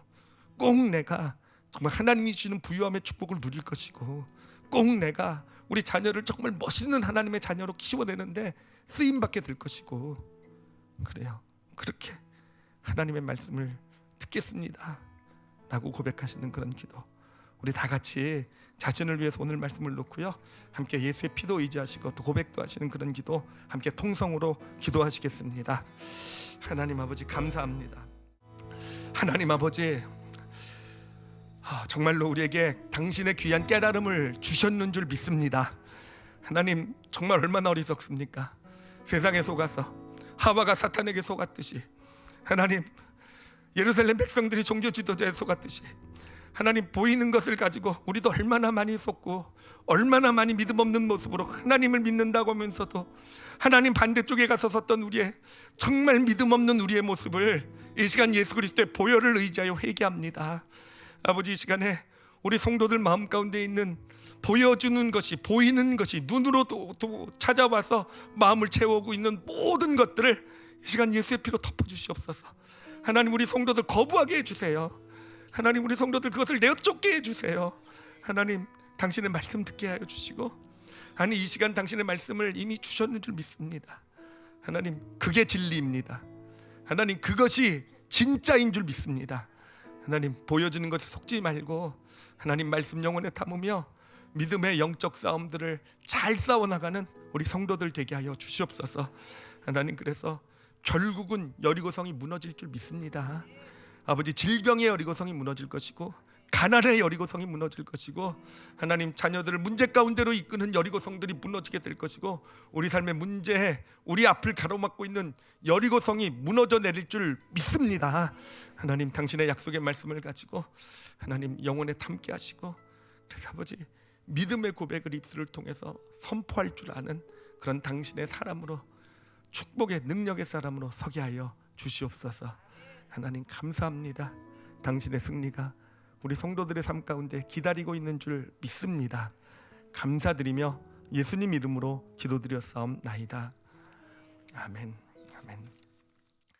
꼭 내가 정말 하나님이 주시는 부유함의 축복을 누릴 것이고, 꼭 내가 우리 자녀를 정말 멋있는 하나님의 자녀로 키워내는데 쓰임받게 될 것이고, 그래요. 그렇게 하나님의 말씀을 듣겠습니다 라고 고백하시는 그런 기도, 우리 다 같이 자신을 위해서 오늘 말씀을 놓고요, 함께 예수의 피도 의지하시고 또 고백도 하시는 그런 기도, 함께 통성으로 기도하시겠습니다. 하나님 아버지 감사합니다. 하나님 아버지, 정말로 우리에게 당신의 귀한 깨달음을 주셨는 줄 믿습니다. 하나님, 정말 얼마나 어리석습니까? 세상에 속아서 하와가 사탄에게 속았듯이, 하나님, 예루살렘 백성들이 종교 지도자에 속았듯이, 하나님, 보이는 것을 가지고 우리도 얼마나 많이 속고 얼마나 많이 믿음 없는 모습으로 하나님을 믿는다고 하면서도 하나님 반대쪽에 가서 섰던 우리의 정말 믿음 없는 우리의 모습을 이 시간 예수 그리스도의 보혈을 의지하여 회개합니다. 아버지, 이 시간에 우리 성도들 마음 가운데 있는 보여주는 것이, 보이는 것이 눈으로도 찾아와서 마음을 채우고 있는 모든 것들을 이 시간 예수의 피로 덮어주시옵소서. 하나님, 우리 성도들 거부하게 해주세요. 하나님, 우리 성도들 그것을 내쫓게 해주세요. 하나님, 당신의 말씀 듣게 하여 주시고, 아니, 이 시간 당신의 말씀을 이미 주셨는 줄 믿습니다. 하나님, 그게 진리입니다. 하나님, 그것이 진짜인 줄 믿습니다. 하나님, 보여주는 것에 속지 말고 하나님 말씀 영혼에 담으며 믿음의 영적 싸움들을 잘 싸워나가는 우리 성도들 되게 하여 주시옵소서. 하나님, 그래서 결국은 여리고성이 무너질 줄 믿습니다. 아버지, 질병의 여리고성이 무너질 것이고 가난의 여리고성이 무너질 것이고, 하나님 자녀들을 문제 가운데로 이끄는 여리고성들이 무너지게 될 것이고, 우리 삶의 문제에 우리 앞을 가로막고 있는 여리고성이 무너져 내릴 줄 믿습니다. 하나님 당신의 약속의 말씀을 가지고 하나님 영혼에 담게 하시고, 그래서 아버지 믿음의 고백을 입술을 통해서 선포할 줄 아는 그런 당신의 사람으로, 축복의 능력의 사람으로 서게 하여 주시옵소서. 하나님 감사합니다. 당신의 승리가 우리 성도들의 삶 가운데 기다리고 있는 줄 믿습니다. 감사드리며 예수님 이름으로 기도드렸사옵나이다. 아멘. 아멘.